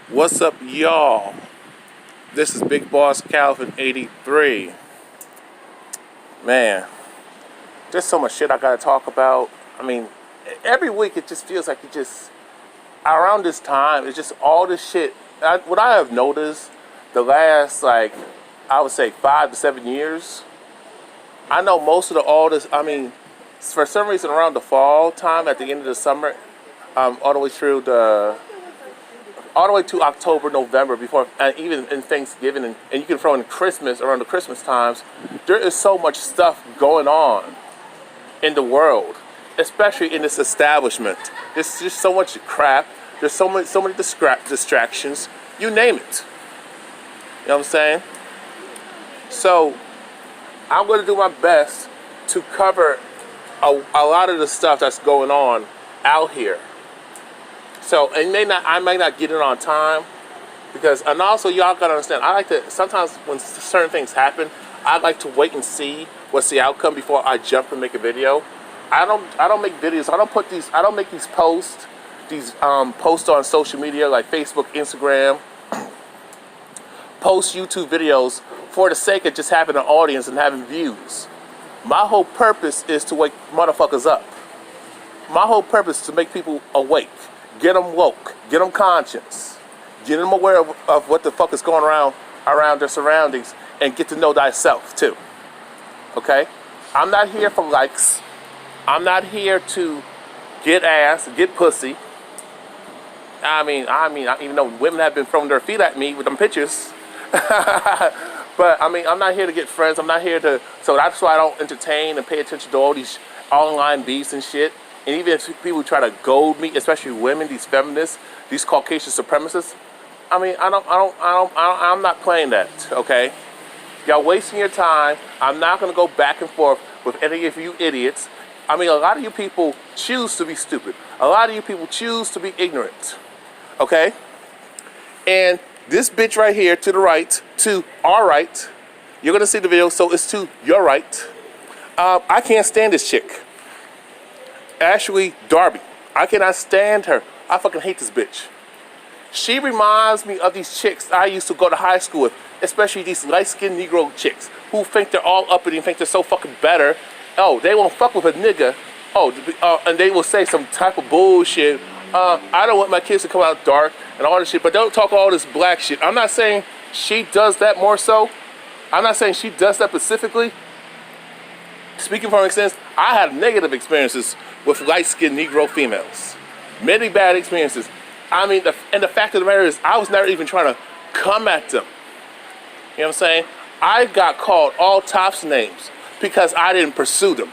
What's up, y'all? This is Big Boss Calvin 83. Man, there's so much shit I gotta talk about. I mean, every week it just feels like around this time, it's just all this shit. What I have noticed the last, I would say 5 to 7 years, I know most of all this, for some reason around the fall time, at the end of the summer, all the way through all the way to October, November, before, and even in Thanksgiving, and you can throw in Christmas, around the Christmas times, there is so much stuff going on in the world, especially in this establishment. There's just so much crap. There's so many distractions. You name it. You know what I'm saying? So, I'm going to do my best to cover a lot of the stuff that's going on out here. So, I may not get it on time, and also y'all gotta understand, I like to, sometimes when certain things happen, I like to wait and see what's the outcome before I jump and make a video. I don't make videos, I don't make these posts on social media like Facebook, Instagram, post YouTube videos for the sake of just having an audience and having views. My whole purpose is to wake motherfuckers up. My whole purpose is to make people awake. Get them woke, get them conscious, get them aware of what the fuck is going around their surroundings, and get to know thyself too. Okay? I'm not here for likes. I'm not here to get ass, get pussy. I mean, even though women have been throwing their feet at me with them pictures. But I'm not here to get friends. I'm not here to, so that's why I don't entertain and pay attention to all these online beefs and shit. And even if people try to goad me, especially women, these feminists, these Caucasian supremacists, I'm not playing that, okay? Y'all wasting your time. I'm not gonna go back and forth with any of you idiots. A lot of you people choose to be stupid. A lot of you people choose to be ignorant, okay? And this bitch right here to the right, to our right, you're gonna see the video, so it's to your right. I can't stand this chick. Actually, Darby. I cannot stand her. I fucking hate this bitch. She reminds me of these chicks I used to go to high school with, especially these light-skinned Negro chicks who think they're all uppity and think they're so fucking better. Oh, they won't fuck with a nigga. And they will say some type of bullshit. I don't want my kids to come out dark and all this shit, but don't talk all this black shit. I'm not saying she does that more so. I'm not saying she does that specifically. Speaking from experience, I had negative experiences with light-skinned Negro females. Many bad experiences. And the fact of the matter is, I was never even trying to come at them. You know what I'm saying? I got called all types of names because I didn't pursue them.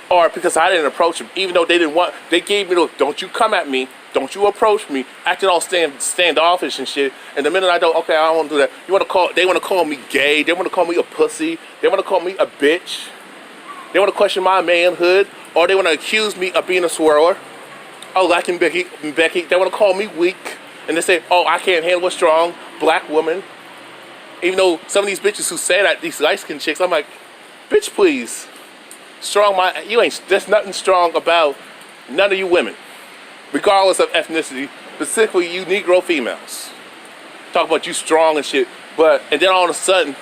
Or because I didn't approach them, even though they gave me the, don't you come at me, don't you approach me, acting all standoffish and shit. And the minute I don't, okay, I don't want to do that. They want to call me gay, they want to call me a pussy, they want to call me a bitch. They want to question my manhood, or they want to accuse me of being a swirler. Oh, like in Becky, they want to call me weak, and they say, oh, I can't handle a strong black woman. Even though some of these bitches who say that, these light-skinned chicks, I'm like, bitch, please. There's nothing strong about none of you women, regardless of ethnicity, specifically you Negro females. Talk about you strong and shit, and then all of a sudden,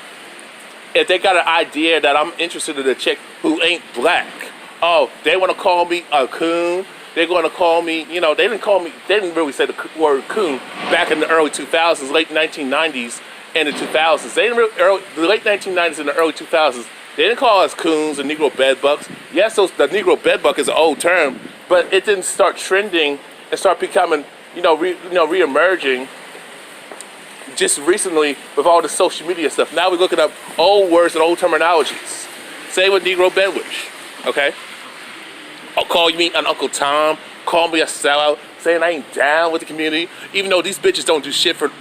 if they got an idea that I'm interested in a chick who ain't black, oh, they want to call me a coon. They're going to call me, they didn't really say the word coon back in the early 2000s, late 1990s and the 2000s. The late 1990s and the early 2000s, they didn't call us coons and Negro bedbugs. Yes, the Negro bedbug is an old term, but it didn't start trending and start becoming, re-emerging just recently with all the social media stuff. Now we're looking up old words and old terminologies. Same with Negro Bedwench, okay? I'll call me an Uncle Tom, call me a sellout, saying I ain't down with the community, even though these bitches don't do shit for,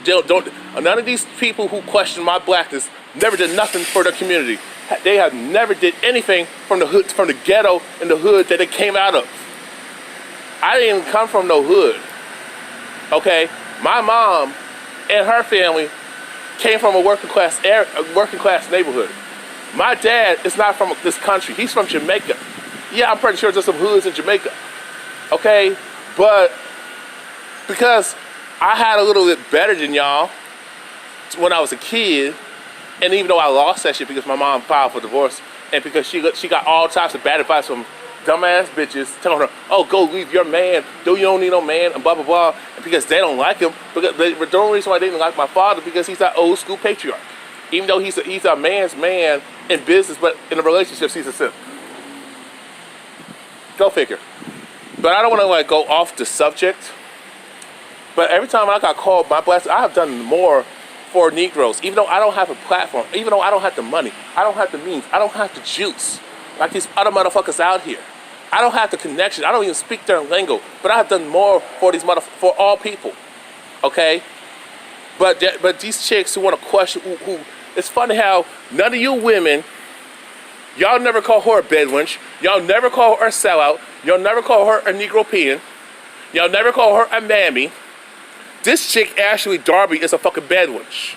none of these people who question my blackness never did nothing for their community. They have never did anything from the hood, from the ghetto and the hood that they came out of. I didn't even come from no hood, okay? My mom and her family came from a working class neighborhood. My dad is not from this country. He's from Jamaica. Yeah, I'm pretty sure there's some hoods in Jamaica. Okay? But because I had a little bit better than y'all when I was a kid, and even though I lost that shit because my mom filed for divorce, and because she got all types of bad advice from dumbass bitches telling her, oh, go leave your man, you don't need no man, and blah, blah, blah, and because they don't like him. But the only reason why they didn't like my father because he's that old school patriarch. Even though he's a man's man in business, but in the relationships, he's a simp. Go figure. But I don't want to like go off the subject. But every time I got called my blessing, I have done more for Negroes. Even though I don't have a platform, even though I don't have the money, I don't have the means, I don't have the juice, like these other motherfuckers out here. I don't have the connection. I don't even speak their lingo. But I have done more for these for all people. Okay? But these chicks who want to question, who it's funny how none of you women, y'all never call her a bedwench. Y'all never call her a sellout. Y'all never call her a Negropean. Y'all never call her a mammy. This chick, actually, Darby, is a fucking bedwench.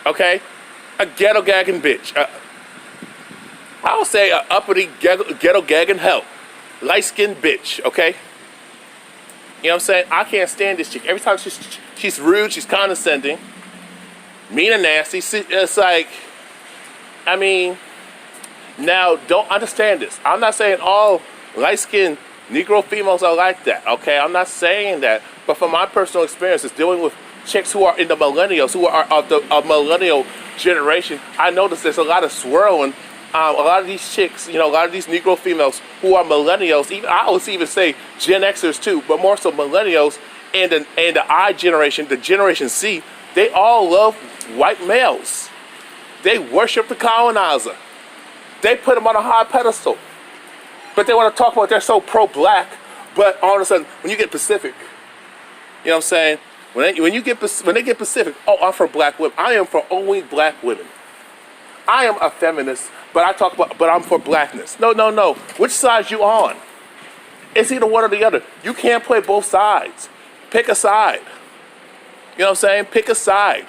Okay? A ghetto gagging bitch. I'll say a uppity ghetto gagging hoe. Light-skinned bitch, okay? You know what I'm saying? I can't stand this chick. Every time she's rude, she's condescending, mean and nasty. It's like, I mean, now don't understand this. I'm not saying all light-skinned Negro females are like that, okay? I'm not saying that. But from my personal experiences dealing with chicks who are in the millennials, who are of the millennial generation, I notice there's a lot of swirling. A lot of these chicks, you know, a lot of these Negro females who are millennials, even I would even say Gen Xers too, but more so millennials and the I generation, the Generation C, they all love white males. They worship the colonizer. They put them on a high pedestal. But they want to talk about they're so pro-black, but all of a sudden, when you get Pacific, you know what I'm saying? When they get Pacific, oh, I'm for black women. I am for only black women. I am a feminist, but I'm for blackness. No. Which side you on? It's either one or the other. You can't play both sides. Pick a side. You know what I'm saying? Pick a side.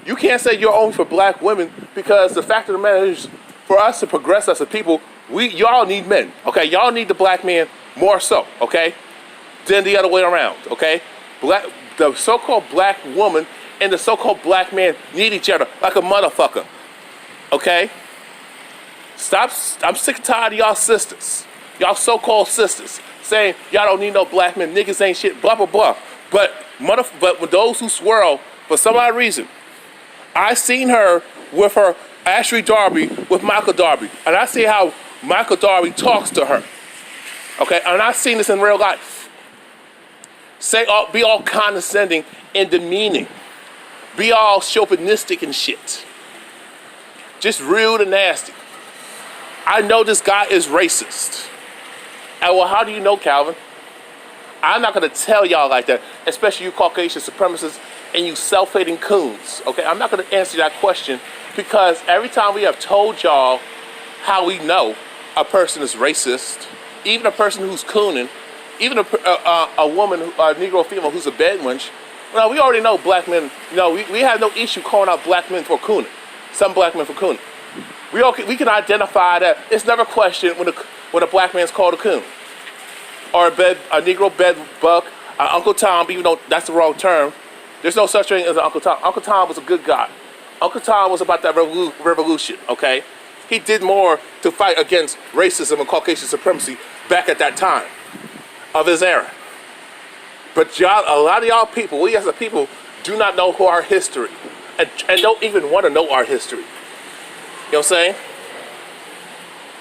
You can't say you're only for black women because the fact of the matter is, for us to progress as a people, y'all need men, okay? Y'all need the black man more so, okay, than the other way around, okay? The so-called black woman and the so-called black man need each other like a motherfucker. Okay? Stop. I'm sick and tired of y'all sisters. Y'all so-called sisters saying y'all don't need no black men. Niggas ain't shit, blah, blah, blah. But with those who swirl, for some odd reason, I seen her with her Ashley Darby, with Michael Darby. And I see how Michael Darby talks to her. Okay? And I've seen this in real life. Be all condescending and demeaning. Be all chauvinistic and shit. Just rude and nasty. I know this guy is racist. And well, how do you know, Calvin? I'm not going to tell y'all like that, especially you Caucasian supremacists and you self-hating coons. Okay, I'm not going to answer that question because every time we have told y'all how we know a person is racist, even a person who's cooning, even a woman, a Negro female who's a bedwench, well, we already know black men, we have no issue calling out black men for cooning. Some black men for cooning. We can identify that. It's never questioned when a black man's called a coon. Or a Negro bed buck, Uncle Tom, even though that's the wrong term. There's no such thing as an Uncle Tom. Uncle Tom was a good guy. Uncle Tom was about that revolution, okay? He did more to fight against racism and Caucasian supremacy back at that time of his era. But y'all, a lot of y'all people, we as a people, do not know our history. And don't even want to know our history. You know what I'm saying?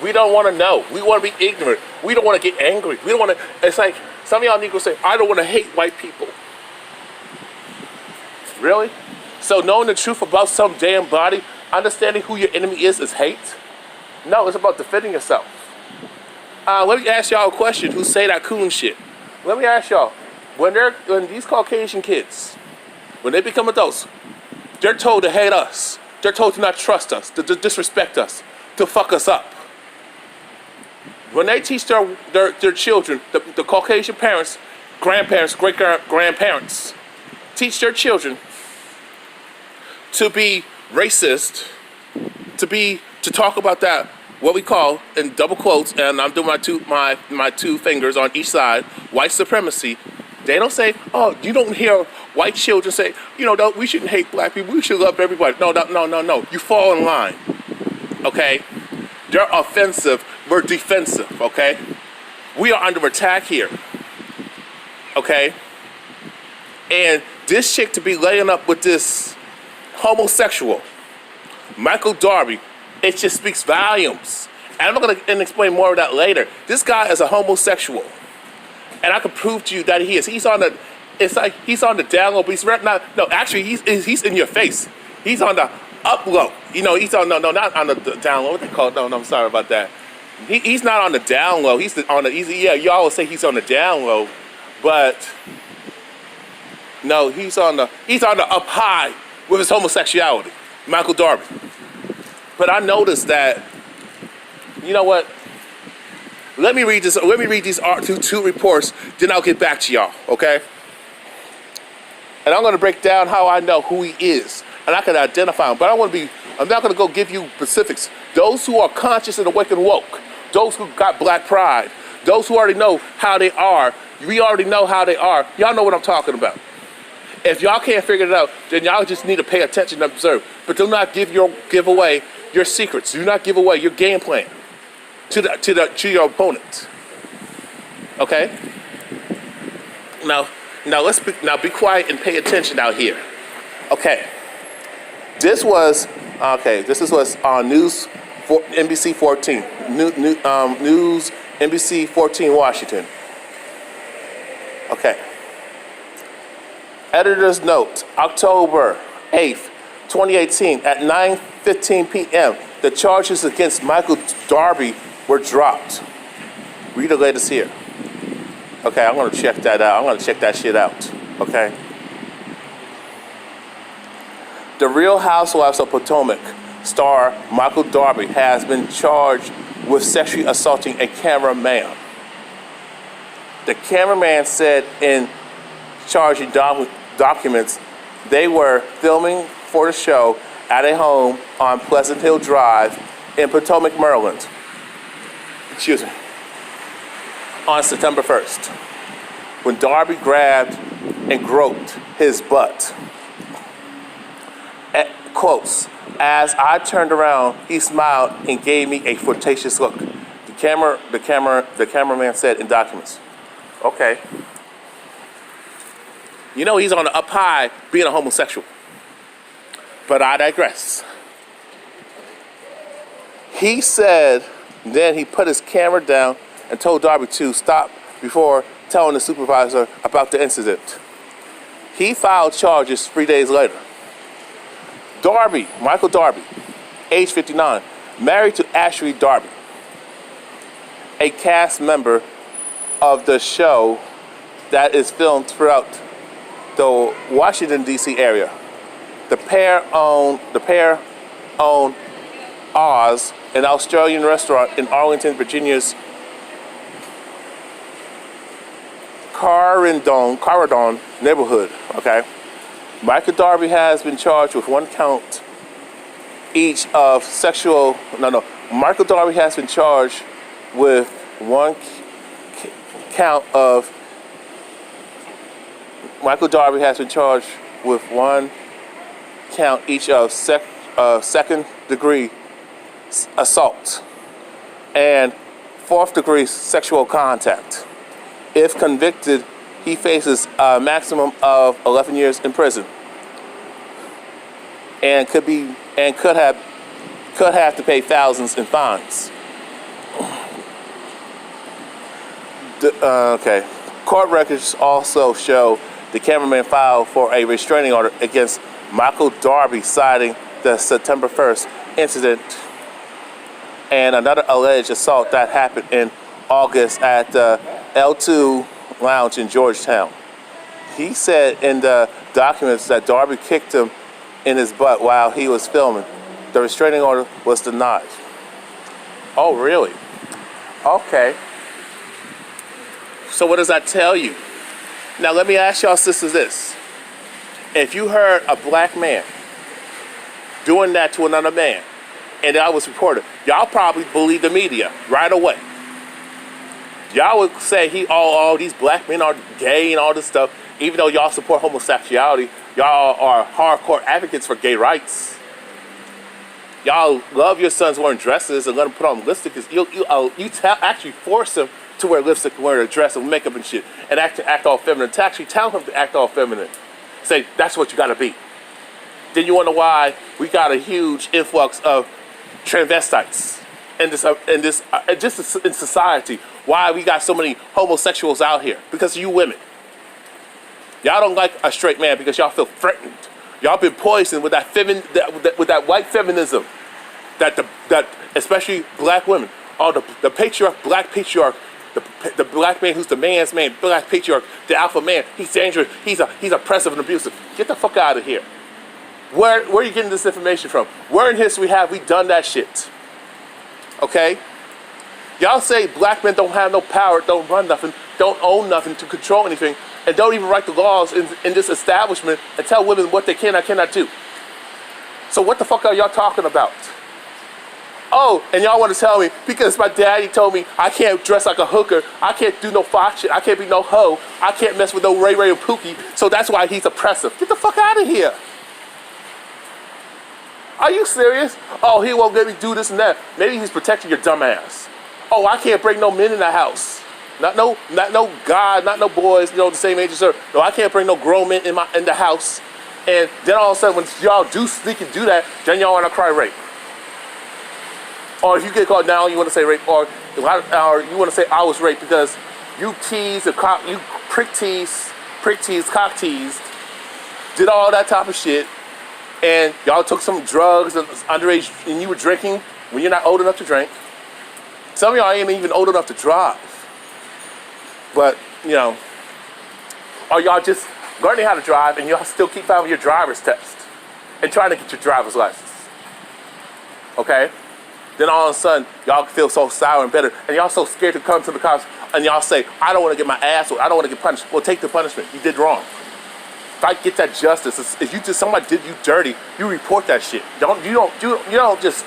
We don't want to know. We want to be ignorant. We don't want to get angry. We don't want to. It's like some of y'all Negroes say, I don't want to hate white people. Really? So knowing the truth about some damn body, understanding who your enemy is hate? No, it's about defending yourself. Let me ask y'all a question who say that coon shit. Let me ask y'all, when these Caucasian kids, when they become adults, they're told to hate us. They're told to not trust us, to disrespect us, to fuck us up. When they teach their children, the Caucasian parents, grandparents, great-grandparents, teach their children to be racist, to talk about that, what we call, in double quotes, and I'm doing my two fingers on each side, white supremacy, They don't say, oh, you don't hear white children say, no, we shouldn't hate black people. We should love everybody. No. You fall in line, okay? They're offensive. We're defensive, okay? We are under attack here, okay? And this chick to be laying up with this homosexual, Michael Darby, it just speaks volumes. And I'm going to explain more of that later. This guy is a homosexual. And I can prove to you that he is. He's on the, it's like he's on the down low, but he's not, no, actually he's in your face. He's on the up low. He's on, no, not on the down low. What they call it? No, I'm sorry about that. He's not on the down low. He's on the, yeah, you always say he's on the down low, but no, he's on the up high with his homosexuality, Michael Darby. But I noticed that, you know what? Let me read these two reports, then I'll get back to y'all, okay? And I'm going to break down how I know who he is, and I can identify him. But I'm not going to go give you specifics. Those who are conscious and awake and woke, those who got black pride, those who already know how they are, we already know how they are. Y'all know what I'm talking about. If y'all can't figure it out, then y'all just need to pay attention and observe. But do not give away your secrets. Do not give away your game plan to your opponent. Okay? Now be quiet and pay attention out here. Okay. This was on News NBC 14. News NBC 14 Washington. Okay. Editor's note, October 8th, 2018 at 9:15 p.m. The charges against Michael Darby were dropped. Read the latest here. Okay, I'm going to check that out. I'm going to check that shit out. Okay. The Real Housewives of Potomac star Michael Darby has been charged with sexually assaulting a cameraman. The cameraman said in charging documents they were filming for the show at a home on Pleasant Hill Drive in Potomac, Maryland. Excuse me. On September 1st, when Darby grabbed and groped his butt. Quotes, as I turned around, he smiled and gave me a flirtatious look. The cameraman said in documents. Okay. He's on the up high being a homosexual. But I digress. He said, then he put his camera down and told Darby to stop before telling the supervisor about the incident. He filed charges 3 days later. Darby, Michael Darby, age 59, married to Ashley Darby, a cast member of the show that is filmed throughout the Washington, D.C. area. The pair own Oz, an Australian restaurant in Arlington, Virginia's Corridon neighborhood, okay? Michael Darby has been charged with one count each of sexual, Michael Darby has been charged with one count of, Michael Darby has been charged with one count each of second degree assault and fourth degree sexual contact. If convicted, he faces a maximum of 11 years in prison and could have to pay thousands in fines. Okay. Court records also show the cameraman filed for a restraining order against Michael Darby, citing the September 1st incident and another alleged assault that happened in August at the L2 Lounge in Georgetown. He said in the documents that Darby kicked him in his butt while he was filming. The restraining order was denied. Oh, really? Okay. So what does that tell you? Now let me ask y'all sisters this. If you heard a black man doing that to another man, and that was reported, y'all probably believe the media right away. Y'all would say all these black men are gay and all this stuff, even though y'all support homosexuality. Y'all are hardcore advocates for gay rights. Y'all love your sons wearing dresses and let them put on lipstick. Actually force them to wear lipstick, wear a dress and makeup and shit, and act all feminine. To actually tell him to act all feminine. Say, that's what you gotta be. Then you wonder why we got a huge influx of transvestites in society. Why we got so many homosexuals out here? Because of you women. Y'all don't like a straight man because y'all feel threatened. Y'all been poisoned with that white feminism, that especially black women. Oh, the patriarch, black patriarch, the black man who's the man's man, black patriarch, the alpha man. He's dangerous. He's oppressive and abusive. Get the fuck out of here. Where are you getting this information from? Where in history have we done that shit? Okay? Y'all say black men don't have no power, don't run nothing, don't own nothing to control anything, and don't even write the laws in this establishment and tell women what they can and cannot do. So what the fuck are y'all talking about? Oh, and y'all want to tell me, because my daddy told me I can't dress like a hooker, I can't do no fox shit, I can't be no hoe, I can't mess with no Ray Ray and Pookie, so that's why he's oppressive. Get the fuck out of here. Are you serious? Oh, he won't let me do this and that. Maybe he's protecting your dumb ass. Oh, I can't bring no men in the house. Not no God, not no boys, the same age as her. No, I can't bring no grown men in the house. And then all of a sudden, when y'all do sneak and do that, then y'all want to cry rape. Or if you get caught now, you want to say rape, or you want to say I was raped because you teased, you prick teased, cock teased, did all that type of shit, and y'all took some drugs and underage, and you were drinking when you're not old enough to drink. Some of y'all ain't even old enough to drive. But, or y'all just learning how to drive and y'all still keep failing your driver's test and trying to get your driver's license. Okay? Then all of a sudden, y'all feel so sour and bitter, and y'all so scared to come to the cops, and y'all say, I don't want to get my ass whipped, I don't want to get punished. Well, take the punishment. You did wrong. Fight, get that justice. If somebody did you dirty, you report that shit. You don't just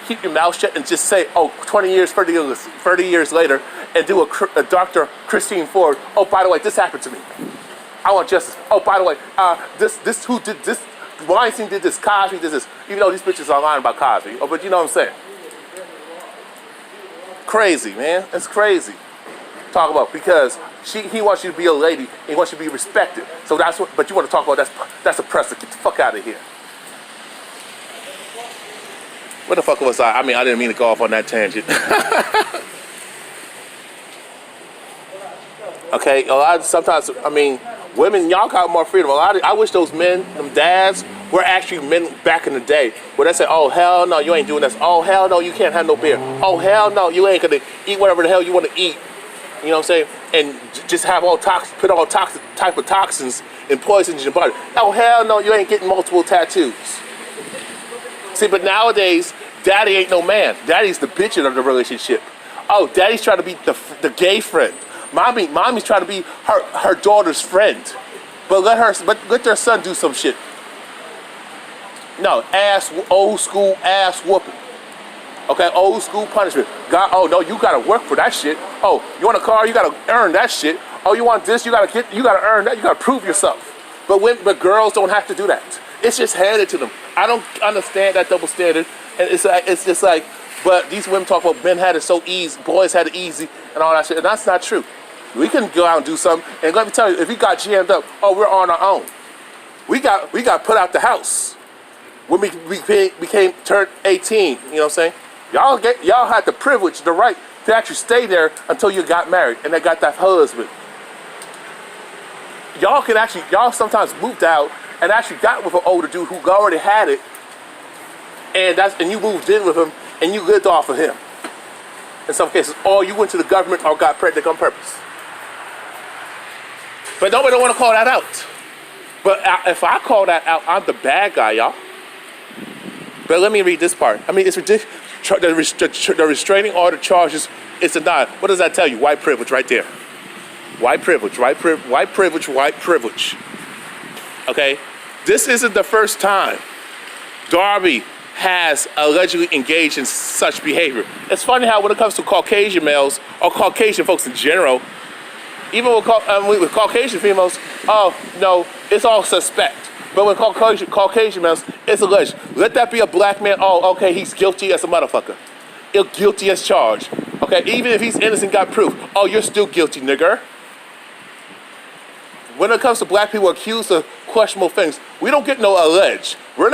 keep your mouth shut and just say, 20 years, 30 years later, and do a Dr. Christine Ford, oh, by the way, this happened to me. I want justice. Oh, by the way, this who did this, Weinstein did this, Cosby did this, even though these bitches are lying about Cosby. Oh, but you know what I'm saying? Crazy, man. It's crazy. Talk about, because he wants you to be a lady, he wants you to be respected. So that's what, but you want to talk about that's oppressive. Get the fuck out of here. Where the fuck was I? I mean, I didn't mean to go off on that tangent. Okay, sometimes, women, y'all got more freedom. I wish those men, them dads, were actually men back in the day where they say, oh, hell no, you ain't doing this. Oh, hell no, you can't have no beer. Oh, hell no, you ain't gonna eat whatever the hell you want to eat. You know what I'm saying? And just have put all toxic type of toxins and poisons in your body. Oh, hell no, you ain't getting multiple tattoos. See, but nowadays, daddy ain't no man. Daddy's the bitch of the relationship. Oh, daddy's trying to be the gay friend. Mommy's trying to be her daughter's friend. But let their son do some shit. No, old school ass whooping. Okay, old school punishment. God, oh no, you gotta work for that shit. Oh, you want a car, you gotta earn that shit. Oh, you want this, you gotta earn that, you gotta prove yourself. But girls don't have to do that. It's just handed to them. I don't understand that double standard. And it's just like, but these women talk about men had it so easy, boys had it easy, and all that shit. And that's not true. We can go out and do something. And let me tell you, if we got jammed up, oh, we're on our own. We got put out the house when we turned 18. You know what I'm saying? Y'all had the privilege, the right to actually stay there until you got married and they got that husband. Y'all sometimes moved out and actually got with an older dude who already had it, and you moved in with him and you lived off of him. In some cases, or you went to the government or got pregnant on purpose. But nobody don't want to call that out. But if I call that out, I'm the bad guy, y'all. But let me read this part. It's ridiculous. The restraining order charges is denied. What does that tell you? White privilege right there. White privilege, white privilege, white privilege. Okay? This isn't the first time Darby has allegedly engaged in such behavior. It's funny how when it comes to Caucasian males or Caucasian folks in general, even with Caucasian females, oh no, it's all suspect. But with Caucasian males, it's alleged. Let that be a black man, oh, okay, he's guilty as a motherfucker. Guilty as charged. Okay, even if he's innocent, got proof. Oh, you're still guilty, nigger. When it comes to black people accused of questionable things, we don't get no alleged. We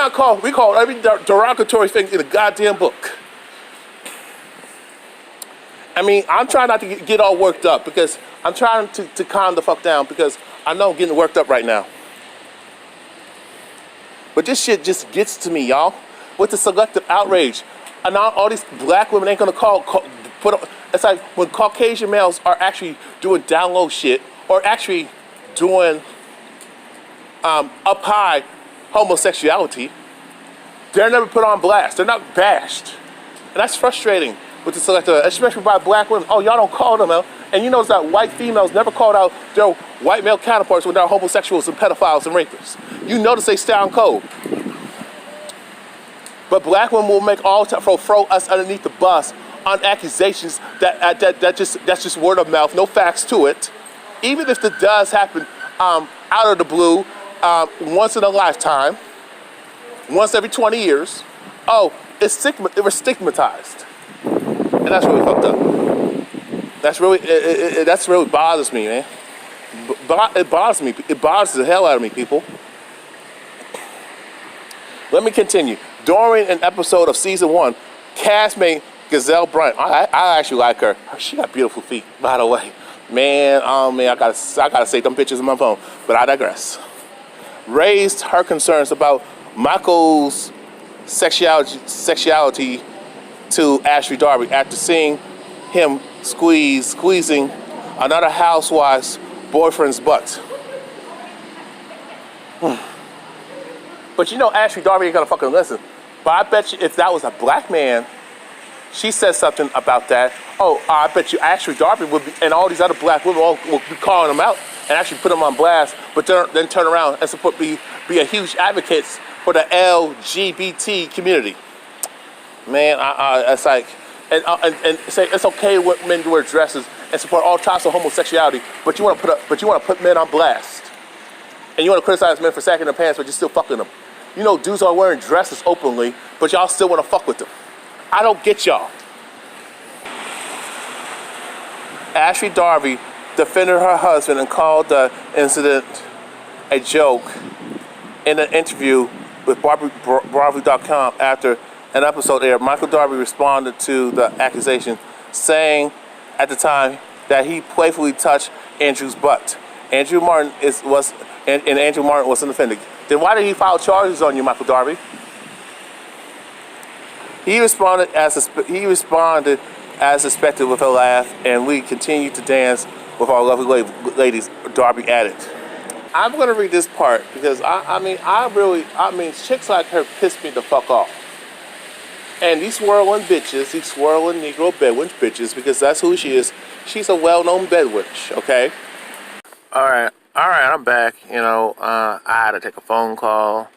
call every derogatory thing in the goddamn book. I mean, I'm trying not to get all worked up because I'm trying to calm the fuck down because I know I'm getting worked up right now. But this shit just gets to me, y'all. With the selective outrage. And now all these black women ain't gonna it's like when Caucasian males are actually doing down low shit or actually doing up high homosexuality, they're never put on blast. They're not bashed. And that's frustrating with the selective, especially by black women. Oh, y'all don't call them out. And you notice that white females never called out their white male counterparts when they're homosexuals and pedophiles and rapists. You notice they stay on code. But black women will make all time throw us underneath the bus on accusations that's just word of mouth, no facts to it. Even if it does happen out of the blue, once in a lifetime, once every 20 years, oh, it was stigmatized. And that's really fucked up. That's really bothers me, man. It bothers me. It bothers the hell out of me, people. Let me continue. During an episode of season 1, castmate Gazelle Bryant, I actually like her. She got beautiful feet, by the way. Man, oh man, I gotta save them pictures on my phone, but I digress. Raised her concerns about Michael's sexuality to Ashley Darby after seeing him squeezing another housewife's boyfriend's butt. But you know Ashley Darby ain't gonna fucking listen. But I bet you if that was a black man, she said something about that. Oh, I bet you Ashley Darby would be, and all these other black women all will be calling him out and actually put him on blast, but then turn around and be a huge advocate for the LGBT community. Man, it's like, and say it's okay when men wear dresses and support all types of homosexuality, but you want to put men on blast, and you want to criticize men for sacking their pants, but you're still fucking them. You know, dudes are wearing dresses openly, but y'all still want to fuck with them. I don't get y'all. Ashley Darby defended her husband and called the incident a joke in an interview with Bravo.com after an episode aired. Michael Darby responded to the accusation, saying at the time that he playfully touched Andrew's butt. Andrew Martin wasn't offended. Then why did he file charges on you, Michael Darby? He responded as expected with a laugh, and we continued to dance with our lovely ladies, Darby added. I'm going to read this part because I mean, chicks like her piss me the fuck off. And these swirling bitches, these swirling Negro Bedwench bitches, because that's who she is. She's a well-known Bedwench, okay? All right, I'm back. You know, I had to take a phone call,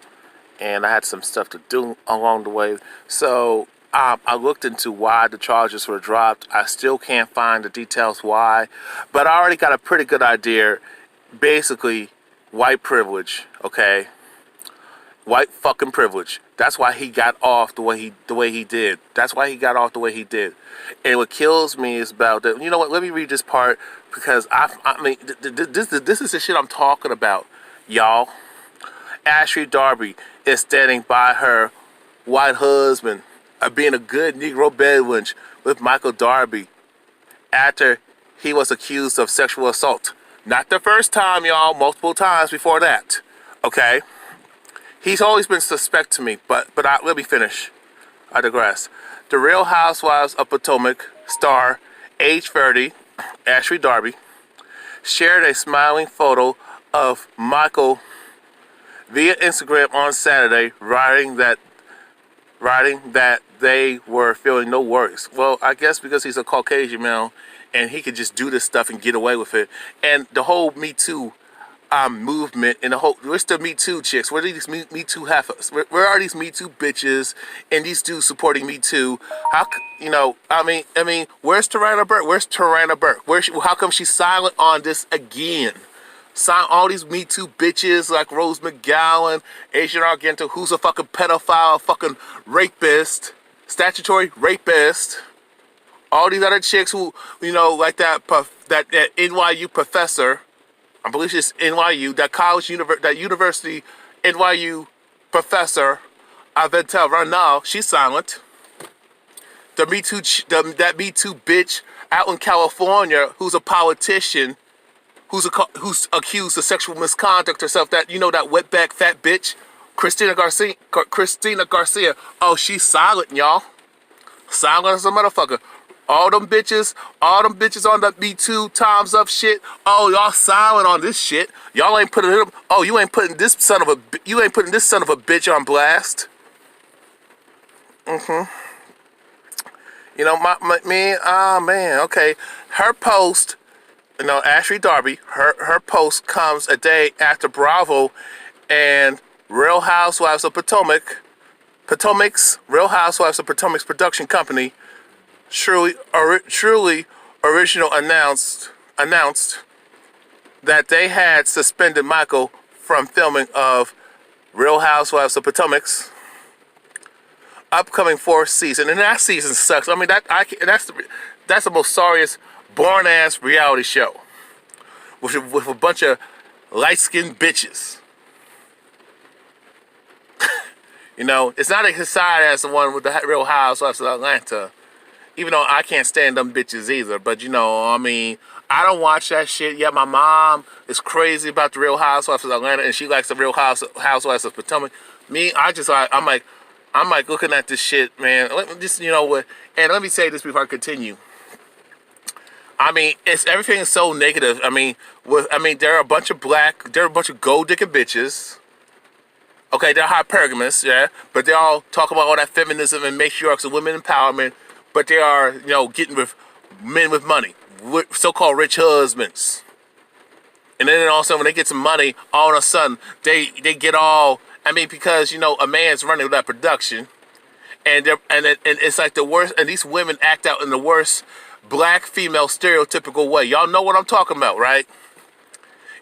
and I had some stuff to do along the way. So I looked into why the charges were dropped. I still can't find the details why, but I already got a pretty good idea. Basically, white privilege, okay? White fucking privilege. That's why he got off the way he did. That's why he got off the way he did. And what kills me is about that. You know what? Let me read this part because this is the shit I'm talking about, y'all. Ashley Darby is standing by her white husband, being a good Negro Bedwench with Michael Darby after he was accused of sexual assault. Not the first time, y'all. Multiple times before that. Okay. He's always been suspect to me, but let me finish. I digress. The Real Housewives of Potomac star, age 30, Ashley Darby, shared a smiling photo of Michael via Instagram on Saturday, writing that they were feeling no worries. Well, I guess because he's a Caucasian male and he could just do this stuff and get away with it. And the whole Me Too movement and the whole. Where's the Me Too chicks? Where are these Me Too heifers? Where are these Me Too bitches and these dudes supporting Me Too? I mean, where's Tarana Burke? Where's Tarana Burke? How come she's silent on this again? All these Me Too bitches like Rose McGowan, Asian Argento, who's a fucking pedophile, a fucking rapist, statutory rapist. All these other chicks who, like that NYU professor, I believe she's NYU, that university NYU professor, Aventel Ranal, she's silent. That Me Too bitch out in California who's a politician, who's accused of sexual misconduct herself, that wetback fat bitch, Christina Garcia. Oh, she's silent, y'all. Silent as a motherfucker. All them bitches on the Me Too times up shit. Oh, y'all silent on this shit. Y'all ain't putting him. Oh, you ain't putting this son of a bitch on blast. Okay. Her post, Ashley Darby, her post comes a day after Bravo and Real Housewives of Potomac's Real Housewives of Potomac's production company, Truly Original, announced that they had suspended Michael from filming of Real Housewives of Potomac's upcoming 4th season, and that season sucks. I mean, that's the most sorriest, boring-ass reality show with a bunch of light-skinned bitches. It's not as exciting as the one with the Real Housewives of Atlanta, even though I can't stand them bitches either. But I don't watch that shit. Yeah, my mom is crazy about the Real Housewives of Atlanta, and she likes the Real Housewives of Potomac. Me, I'm like looking at this shit, man. Let me say this before I continue. I mean, everything is so negative. There are a bunch of gold digging bitches. Okay, they're hypergamous, yeah, but they all talk about all that feminism and matriarchs and women empowerment, but they are, getting with men with money, with so-called rich husbands. And then all of a sudden, when they get some money, all of a sudden, they get all, because, a man's running that production, and it's like the worst, and these women act out in the worst black female stereotypical way. Y'all know what I'm talking about, right?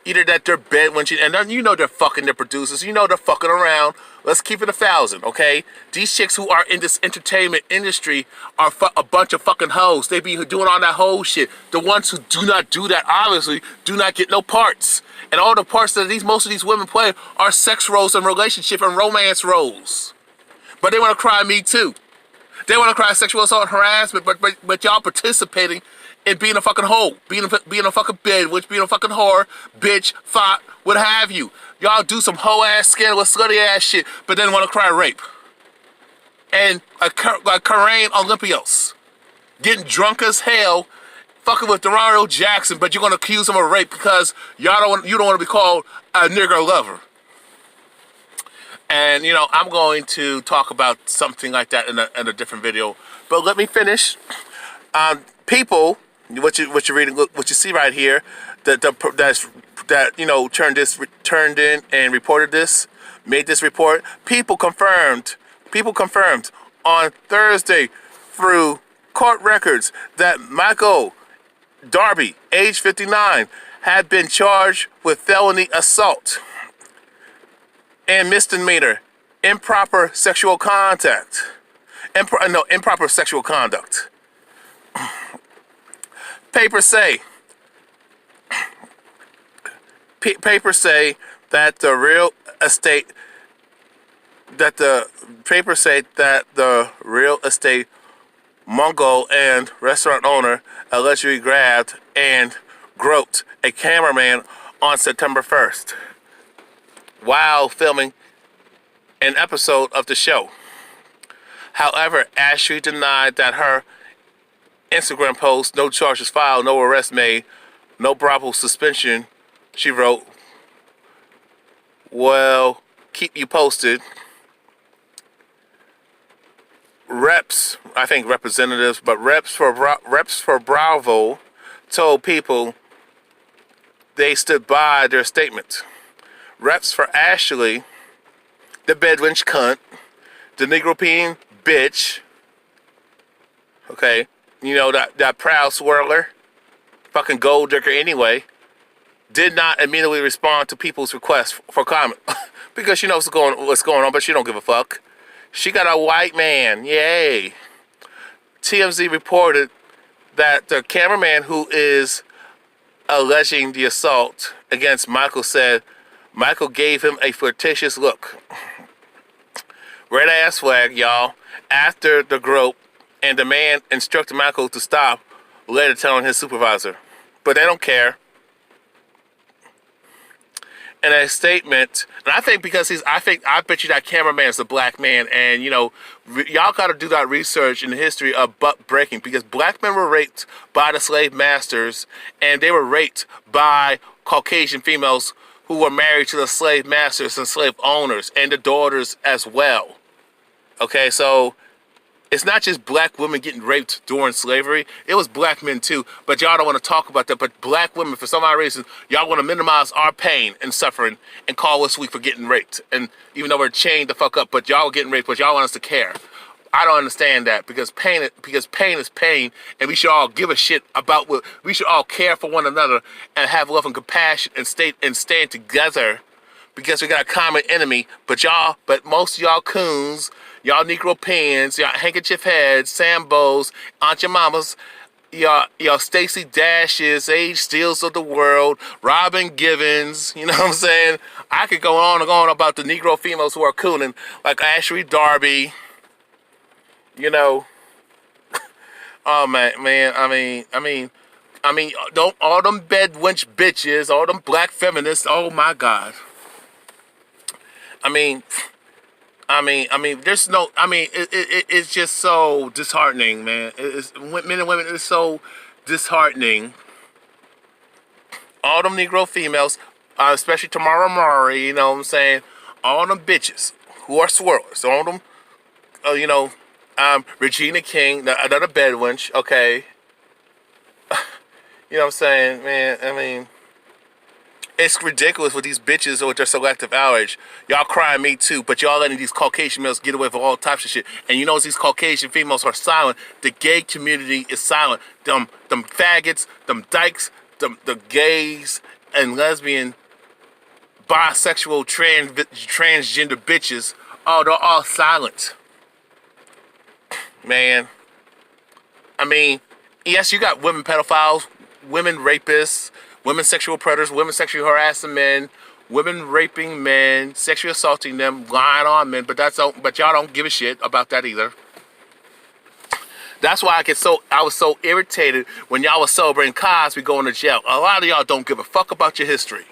Either that they're bedwenching, and then they're fucking their producers. They're fucking around. Let's keep it 1,000, okay? These chicks who are in this entertainment industry are a bunch of fucking hoes. They be doing all that whole shit. The ones who do not do that, obviously, do not get no parts. And all the parts that most of these women play are sex roles and relationship and romance roles. But they want to cry Me Too. They want to cry sexual assault and harassment, but y'all participating in being a fucking hoe, being a fucking bedwitch, being a fucking whore, bitch, thought, what have you. Y'all do some hoe-ass, scandalous, slutty-ass shit, but then want to cry rape. And like Karen Olympios, getting drunk as hell, fucking with Dario Jackson, but you're going to accuse him of rape because you don't want to be called a nigger lover. And, I'm going to talk about something like that in a different video. But let me finish. People, what you're reading, what you see right here, that turned in and reported this, made this report. People confirmed on Thursday through court records that Michael Darby, age 59, had been charged with felony assault and misdemeanor improper sexual conduct. Papers say that the real estate mogul and restaurant owner allegedly grabbed and groped a cameraman on September 1st while filming an episode of the show. However, Ashley denied that her Instagram post, no charges filed, no arrest made, no Bravo suspension. She wrote, "Well, keep you posted." Representatives for Bravo told People they stood by their statement. Reps for Ashley, the Bedwench cunt, the Negropean bitch, okay, you know, that proud swirler, fucking gold digger anyway, did not immediately respond to people's requests for comment because she knows what's going on, but she don't give a fuck. She got a white man, yay. TMZ reported that the cameraman who is alleging the assault against Michael said Michael gave him a flirtatious look. Red ass flag, y'all, after the grope, and the man instructed Michael to stop, later telling his supervisor. But they don't care. In a statement, and I think because I bet you that cameraman is a black man, and you know, y'all got to do that research in the history of butt breaking, because black men were raped by the slave masters, and they were raped by Caucasian females who were married to the slave masters and slave owners, and the daughters as well. Okay, so it's not just black women getting raped during slavery. It was black men too, but y'all don't want to talk about that. But black women, for some odd reason, y'all want to minimize our pain and suffering and call us weak for getting raped. And even though we're chained the fuck up, but y'all getting raped, but y'all want us to care. I don't understand that, because pain is pain, and we should all give a shit about what we should all care for one another and have love and compassion and stand together, because we got a common enemy. But most of y'all coons, y'all Negro pins, y'all handkerchief heads, Sambos, Aunt Your Mamas, y'all Stacey Dashes, Age Steels of the world, Robin Givens, you know what I'm saying? I could go on and on about the Negro females who are cooning, like Ashley Darby, you know. Oh man, I mean, don't all them bedwench bitches, all them black feminists, oh my God. I mean, there's no, it's just so disheartening, man. Men and women, it's so disheartening. All them Negro females, especially Tamara Murray, you know what I'm saying? All them bitches who are swirlers, all them, Regina King, another bedwench, okay? You know what I'm saying, man? I mean, it's ridiculous with these bitches with their selective outrage. Y'all crying me too, but y'all letting these Caucasian males get away with all types of shit. And you know, these Caucasian females are silent. The gay community is silent. Them faggots, them dykes, the gays and lesbian, bisexual, transgender bitches, oh, they're all silent. Man, I mean, yes, you got women pedophiles, women rapists, women sexual predators, women sexually harassing men, women raping men, sexually assaulting them, lying on men, but y'all don't give a shit about that either. That's why I was so irritated when y'all was celebrating Cosby going to jail. A lot of y'all don't give a fuck about your history.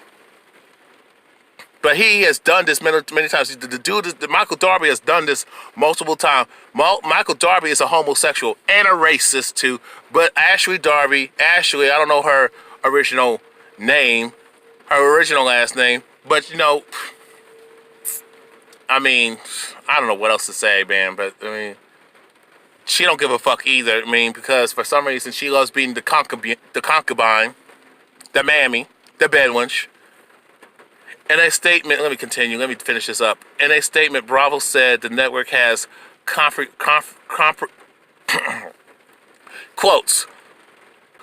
But he has done this many times. The Michael Darby has done this multiple times. Michael Darby is a homosexual and a racist too. But Ashley Darby, I don't know her original name, her original last name. But you know, I mean, I don't know what else to say, man. But I mean, she don't give a fuck either. I mean, because for some reason she loves being the concubine, the mammy, the bedwench. In a statement, let me finish this up. In a statement, Bravo said the network has quotes,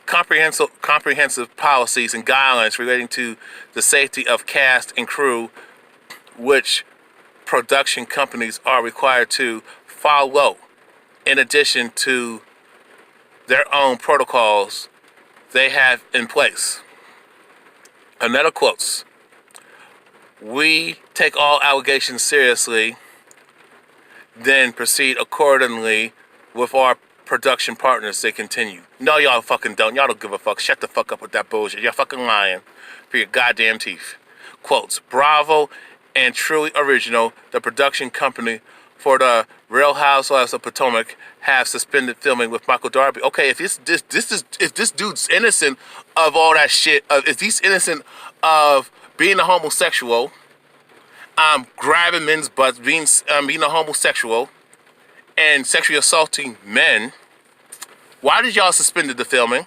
comprehensive policies and guidelines relating to the safety of cast and crew, which production companies are required to follow, in addition to their own protocols they have in place. Another quotes. We take all allegations seriously, then proceed accordingly with our production partners, they continue. No, y'all fucking don't. Y'all don't give a fuck. Shut the fuck up with that bullshit. Y'all fucking lying for your goddamn teeth. Quotes, Bravo and Truly Original, the production company for the Real Housewives of Potomac, have suspended filming with Michael Darby. Okay, if this dude's innocent of all that shit, if he's innocent of being a homosexual, grabbing men's butts, being a homosexual, and sexually assaulting men, why did y'all suspend the filming?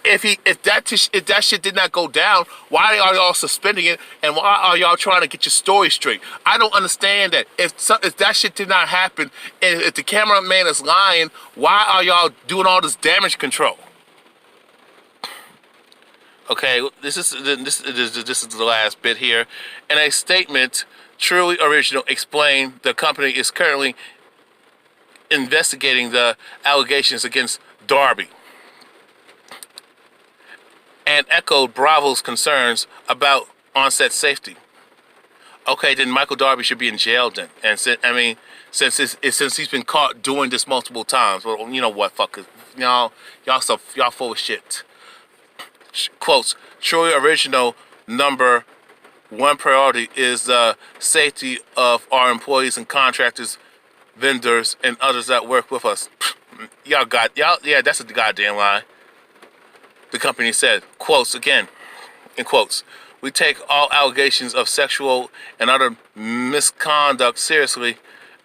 If that shit did not go down, why are y'all suspending it, and why are y'all trying to get your story straight? I don't understand that. If that shit did not happen, and if the cameraman is lying, why are y'all doing all this damage control? Okay, this is the last bit here. In a statement, Truly Original explained the company is currently investigating the allegations against Darby and echoed Bravo's concerns about on-set safety. Okay, then Michael Darby should be in jail then. And since he's been caught doing this multiple times, well, you know what, fuck it. Y'all full of shit. Quotes, Truly Original number one priority is the safety of our employees and contractors, vendors, and others that work with us. Yeah, that's a goddamn lie. The company said, quotes again, in quotes, we take all allegations of sexual and other misconduct seriously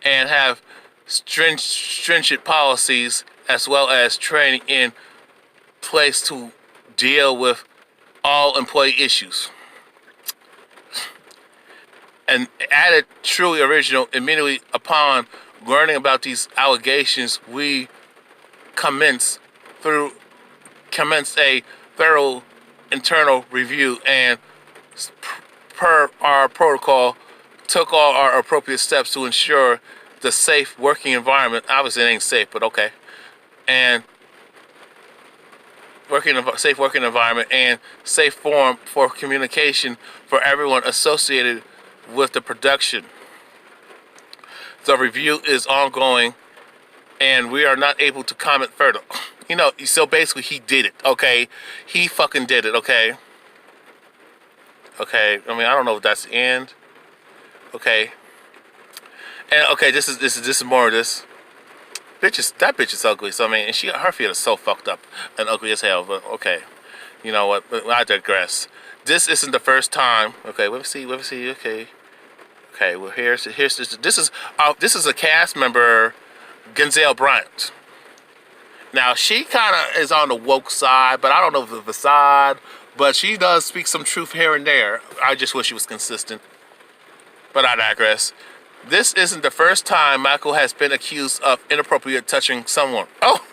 and have stringent policies as well as training in place to deal with all employee issues. And added Truly Original immediately upon learning about these allegations, we commenced a thorough internal review and, per our protocol, took all our appropriate steps to ensure the safe working environment. Obviously it ain't safe, but okay. And safe working environment and safe forum for communication for everyone associated with the production. The review is ongoing and we are not able to comment further. You know, so basically he did it, okay? He fucking did it, okay? Okay, I mean, I don't know if that's the end. Okay. And okay, this is more of this. That bitch is ugly. So I mean, and her feet are so fucked up and ugly as hell. But okay, you know what? But I digress. This isn't the first time. Okay, let me see. Okay, well here's this is a cast member, Gonzale Bryant. Now she kind of is on the woke side, but I don't know if the facade. But she does speak some truth here and there. I just wish she was consistent. But I digress. This isn't the first time Michael has been accused of inappropriate touching someone. Oh!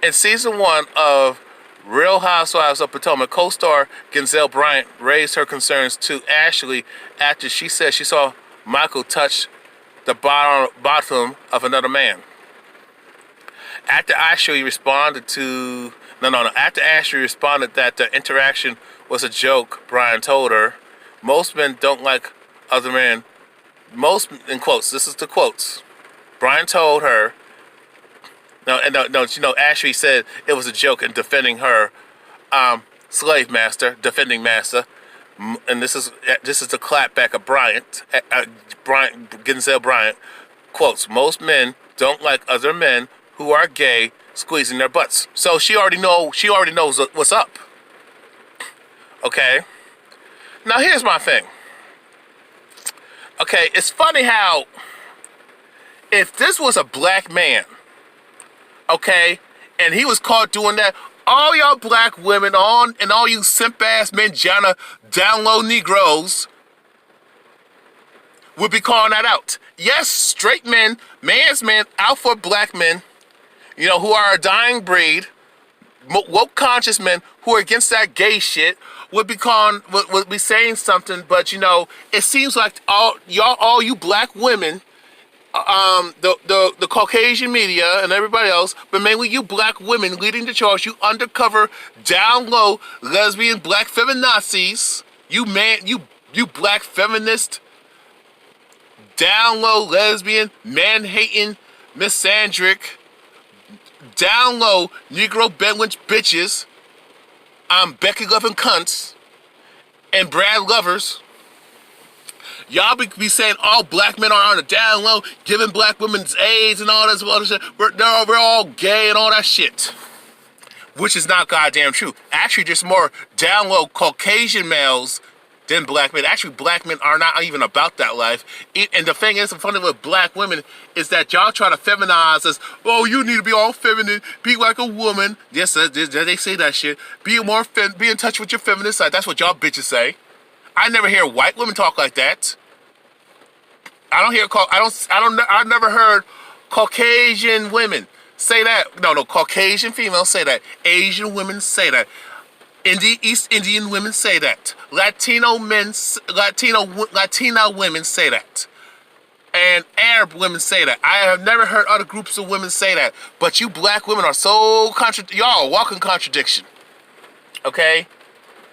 In season 1 of Real Housewives of Potomac, co-star Gonzale Bryant raised her concerns to Ashley after she said she saw Michael touch the bottom of another man. After Ashley responded that the interaction was a joke, Brian told her, most men don't like other men. Most, in quotes, this is the quotes. Brian told her, Ashley said it was a joke in defending her slave master, defending master. And this is the clapback of Gonzale Bryant. Quotes, most men don't like other men who are gay squeezing their butts. So she already knows what's up. Okay. Now here's my thing. Okay, it's funny how if this was a black man, okay, and he was caught doing that, all y'all black women and all you simp ass manjana down low Negroes would be calling that out. Yes, straight men, man's men, alpha black men, you know, who are a dying breed, woke conscious men who are against that gay shit would be saying something, but you know, it seems like all you black women, the Caucasian media and everybody else, but mainly you black women leading the charge, you undercover, down low, lesbian black feminazis, you black feminist, down low lesbian, man-hating, misandric, down low Negro Bedwench bitches, Becky loving cunts, and Brad lovers. Y'all be saying all black men are on the down low, giving black women AIDS and all this other shit. We're all gay and all that shit. Which is not goddamn true. Actually, just more down low Caucasian males than black men. Actually, black men are not even about that life. And the thing is, the funny with black women is that y'all try to feminize us. Oh, you need to be all feminine, be like a woman. Yes, they say that shit. Be in touch with your feminine side. That's what y'all bitches say. I never hear white women talk like that. I've never heard Caucasian women say that. No, Caucasian females say that. Asian women say that. East Indian women say that. Latina women say that. And Arab women say that. I have never heard other groups of women say that. But you black women are so y'all walking contradiction. Okay?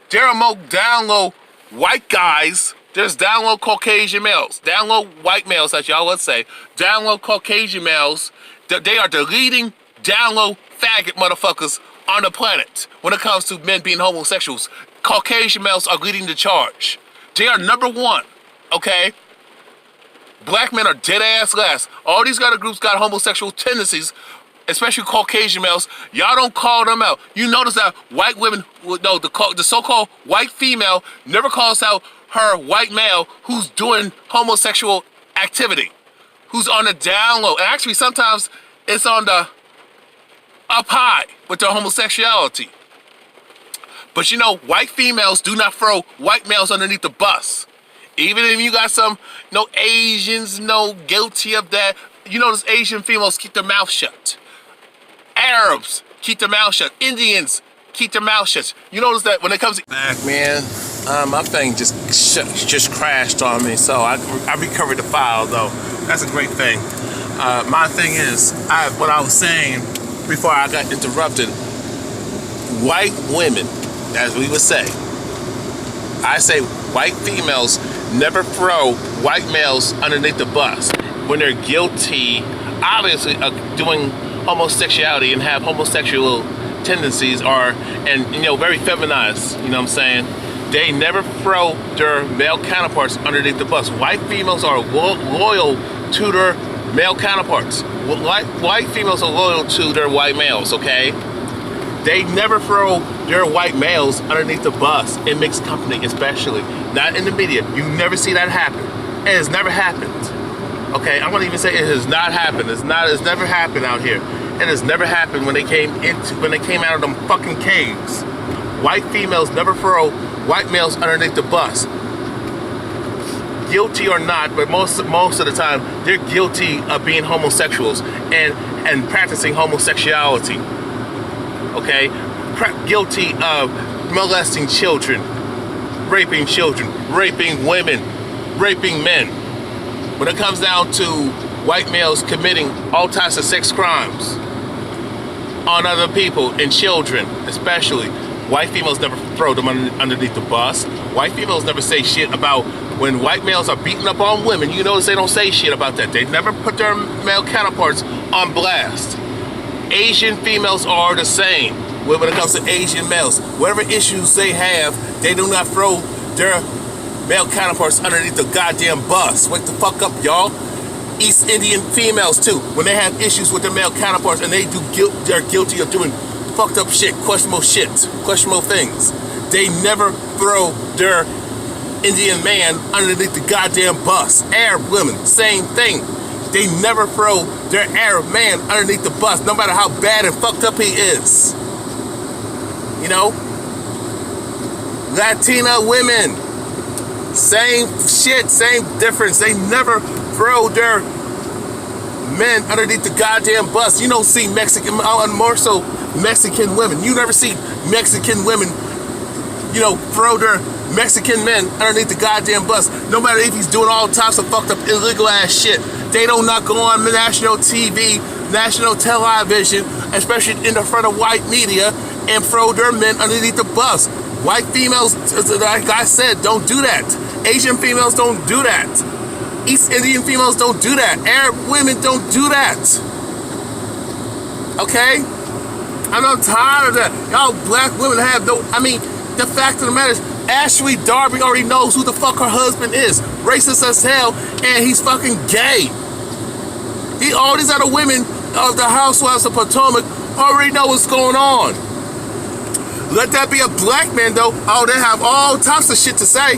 There are more down low white guys. There's down low Caucasian males. Down low white males, as y'all would say. Down low Caucasian males. They are the leading down low faggot motherfuckers on the planet when it comes to men being homosexuals. Caucasian males are leading the charge. They are number one, okay? Black men are dead ass last. All these other groups got homosexual tendencies, especially Caucasian males. Y'all don't call them out. You notice that white women, no, the so-called white female never calls out her white male who's doing homosexual activity, who's on the down low. And actually, sometimes it's on the up high with their homosexuality. But you know, white females do not throw white males underneath the bus. Even if you got some, Asians, guilty of that. You notice Asian females keep their mouth shut. Arabs keep their mouth shut. Indians keep their mouth shut. You notice that when it comes to back, man, my thing just crashed on me. So I recovered the file though. That's a great thing. My thing is, what I was saying before I got interrupted, white women, as we would say, I say white females never throw white males underneath the bus when they're guilty, obviously, of doing homosexuality and have homosexual tendencies very feminized, you know what I'm saying? They never throw their male counterparts underneath the bus. White females are loyal to their male counterparts. White females are loyal to their white males, okay? They never throw their white males underneath the bus in mixed company, especially. Not in the media. You never see that happen. It has never happened. Okay, I'm gonna even say it has not happened. It's never happened out here. It has never happened when they came out of them fucking caves. White females never throw white males underneath the bus. Guilty or not, but most of the time they're guilty of being homosexuals and practicing homosexuality. Okay, guilty of molesting children, raping women, raping men. When it comes down to white males committing all types of sex crimes on other people and children, especially, white females never throw them underneath the bus. White females never say shit about when white males are beating up on women. You notice they don't say shit about that. They never put their male counterparts on blast. Asian females are the same when it comes to Asian males. Whatever issues they have, they do not throw their male counterparts underneath the goddamn bus. Wake the fuck up, y'all. East Indian females too, when they have issues with their male counterparts and they're guilty of doing fucked up shit, questionable things. They never throw their Indian man underneath the goddamn bus. Arab women, same thing. They never throw their Arab man underneath the bus, no matter how bad and fucked up he is. You know? Latina women, same shit, same difference. They never throw their men underneath the goddamn bus. You don't see more so Mexican women. You never see Mexican women, throw their Mexican men underneath the goddamn bus. No matter if he's doing all types of fucked up illegal ass shit. They do not go on national TV, national television, especially in the front of white media, and throw their men underneath the bus. White females, like I said, don't do that. Asian females don't do that. East Indian females don't do that. Arab women don't do that. Okay? I'm tired of that. Y'all black women have the fact of the matter is, Ashley Darby already knows who the fuck her husband is. Racist as hell, and he's fucking gay. All these other women of the Housewives of Potomac already know what's going on. Let that be a black man though. Oh, they have all types of shit to say.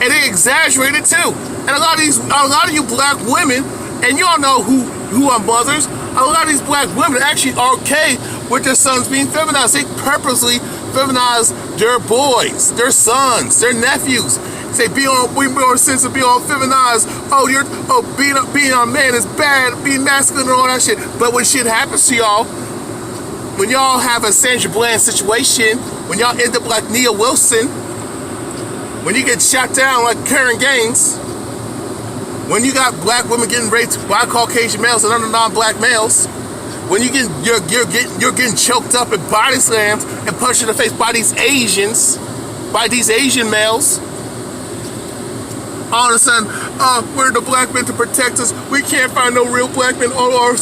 and they exaggerate it too. And a lot of you black women, and y'all know who are mothers. A lot of these black women actually are okay with their sons being feminized. They purposely feminize their boys, their sons, their nephews. Say we be on sense of being all feminized. Being a man is bad, being masculine and all that shit. But when shit happens to y'all, when y'all have a Sandra Bland situation, when y'all end up like Nia Wilson, when you get shot down like Karen Gaines, when you got black women getting raped by Caucasian males and other non-black males, when you're getting choked up and body slammed and punched in the face by these Asians, by these Asian males, all of a sudden, we're the black men to protect us. We can't find no real black men. Y'all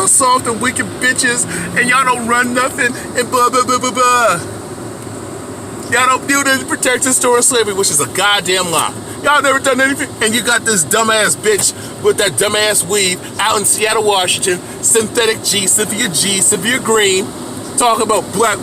soft and wicked bitches, and y'all don't run nothing, and blah, blah, blah, blah, blah. Y'all don't do this to protect us during slavery, which is a goddamn lie. Y'all never done anything, and you got this dumbass bitch with that dumbass weave out in Seattle, Washington, Synthetic G, Cynthia Green, talking about black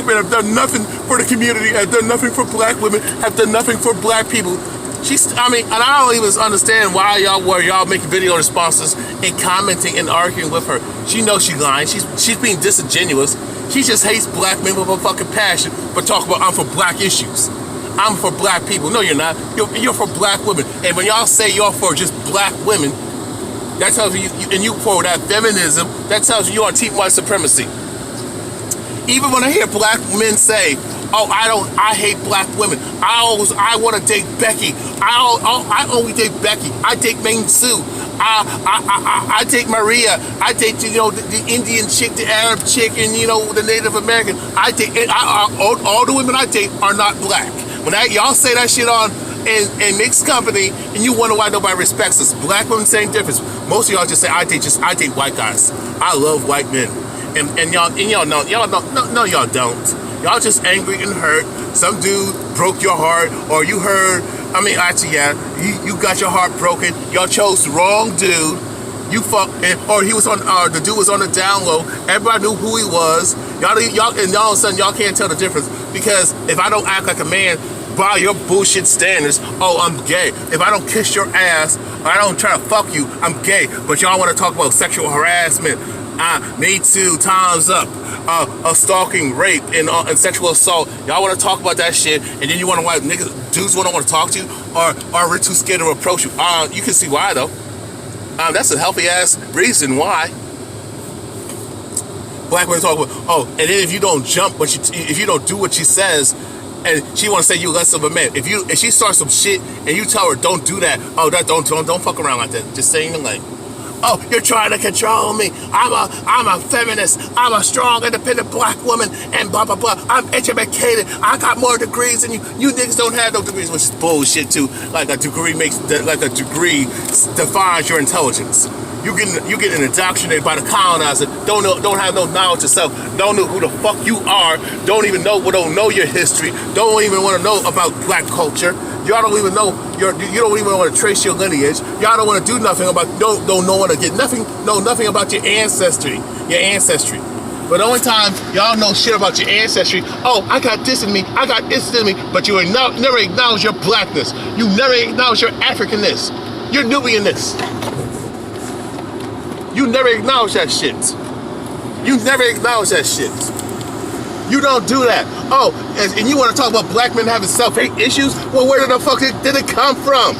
men have done nothing for the community, have done nothing for black women, have done nothing for black people. And I don't even understand why y'all making video responses and commenting and arguing with her. She knows she's lying. She's being disingenuous. She just hates black men with a fucking passion, but talk about I'm for black issues. I'm for black people. No, you're not. You're for black women. And when y'all say you're for just black women, that tells you, and you for that feminism, that tells you you're on team white supremacy. Even when I hear black men say, I hate black women. I want to date Becky. I only date Becky. I date Maine Sue. I date Maria. I date the Indian chick, the Arab chick, and the Native American. I date all the women I date are not black. When y'all say that shit on in mixed company, and you wonder why nobody respects us. Black women, same difference. Most of y'all just say I date white guys. I love white men, and y'all know no y'all don't. Y'all just angry and hurt. Some dude broke your heart, or you heard. You got your heart broken. Y'all chose the wrong dude. Or he was on. The dude was on the down low. Everybody knew who he was. Y'all, and all of a sudden y'all can't tell the difference because if I don't act like a man by your bullshit standards, I'm gay. If I don't kiss your ass, or I don't try to fuck you, I'm gay. But y'all want to talk about sexual harassment. Me too, time's up. Stalking, rape, and sexual assault. Y'all want to talk about that shit, and then you want to dudes want to talk to you, or we're too scared to approach you. You can see why though. That's a healthy ass reason why. Black women talk about, and then if you don't jump, if you don't do what she says, and she want to say you less of a man. If she starts some shit and you tell her don't do that, don't fuck around like that. Just saying like, you're trying to control me. I'm a feminist. I'm a strong, independent black woman, and blah, blah, blah. I'm educated. I got more degrees than you. You niggas don't have no degrees, which is bullshit, too. Like a degree defines your intelligence. You getting indoctrinated by the colonizer. Don't have no knowledge of self. Don't know who the fuck you are. Don't know your history. Don't even want to know about black culture. Y'all don't even know you don't even want to trace your lineage. Y'all don't want to do nothing about know nothing about your ancestry. But the only time y'all know shit about your ancestry, I got this in me, I got this in me, but you never acknowledge your blackness. You never acknowledge your Africanness, your Nubianness. You never acknowledge that shit. You don't do that. And you want to talk about black men having self-hate issues? Well, where the fuck did it come from?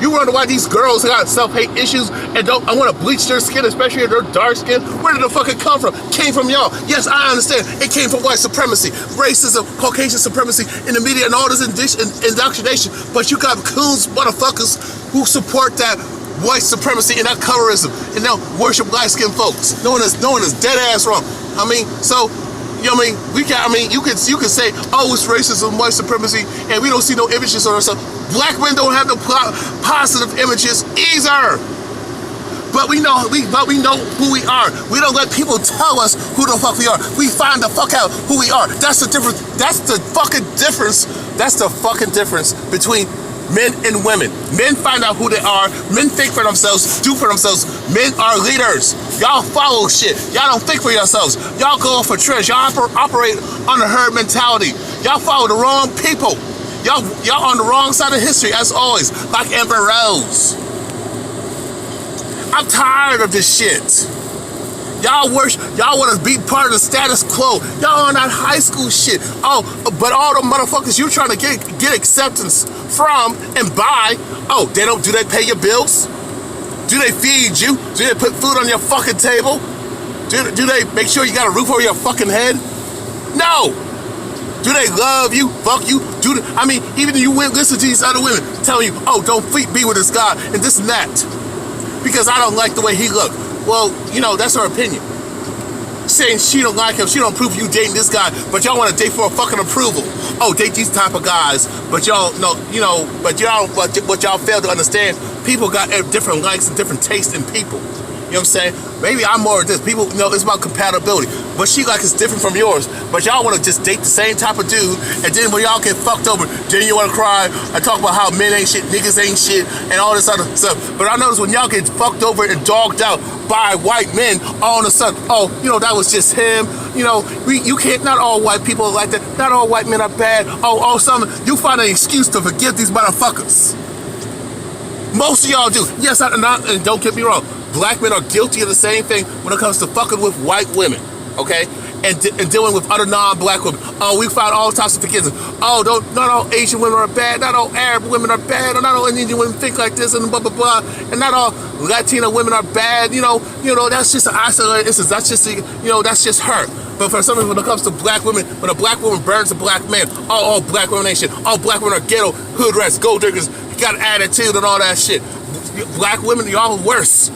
You wonder why these girls got self-hate issues and I want to bleach their skin, especially if they're dark skin? Where did the fuck it come from? Came from y'all. Yes, I understand. It came from white supremacy, racism, Caucasian supremacy in the media, and all this indoctrination. But you got coons, motherfuckers who support that white supremacy and that colorism and now worship light-skinned folks. No one is dead ass wrong. You can say, it's racism, white supremacy, and we don't see no images on ourselves. Black men don't have no positive images either. But we know who we are. We don't let people tell us who the fuck we are. We find the fuck out who we are. That's the difference. That's the fucking difference between men and women. Men find out who they are. Men think for themselves, do for themselves. Men are leaders. Y'all follow shit. Y'all don't think for yourselves. Y'all go off for trends. Y'all operate on the herd mentality. Y'all follow the wrong people. Y'all on the wrong side of history as always, like Amber Rose. I'm tired of this shit. Y'all want to be part of the status quo. Y'all on that high school shit. Oh, but all the motherfuckers you trying to get acceptance from and buy, do they pay your bills? Do they feed you? Do they put food on your fucking table? Do they make sure you got a roof over your fucking head? No. Do they love you? Fuck you? Even if you listen to these other women telling you, don't be with this guy and this and that, because I don't like the way he look. Well, that's her opinion. Saying she don't like him, she don't approve you dating this guy, but y'all want to date for a fucking approval. Date these type of guys, but y'all know, what y'all fail to understand, people got different likes and different tastes in people. You know what I'm saying? Maybe I'm more of this. People, it's about compatibility. What she like is different from yours, but y'all want to just date the same type of dude, and then when y'all get fucked over, then you want to cry and talk about how men ain't shit, niggas ain't shit, and all this other stuff. But I notice when y'all get fucked over and dogged out by white men, all of a sudden, that was just him. You can't, not all white people are like that. Not all white men are bad. You find an excuse to forgive these motherfuckers. Most of y'all do. Yes, and don't get me wrong. Black men are guilty of the same thing when it comes to fucking with white women, okay? And dealing with other non-black women. We find all types of forgiveness. Not all Asian women are bad. Not all Arab women are bad. Or not all Indian women think like this and blah, blah, blah. And not all Latino women are bad. That's just an isolated instance. That's just, that's just her. But for some reason, when it comes to black women, when a black woman burns a black man, all black women ain't shit. All black women are ghetto, hood rats, gold diggers, got an attitude and all that shit. Black women, y'all worse.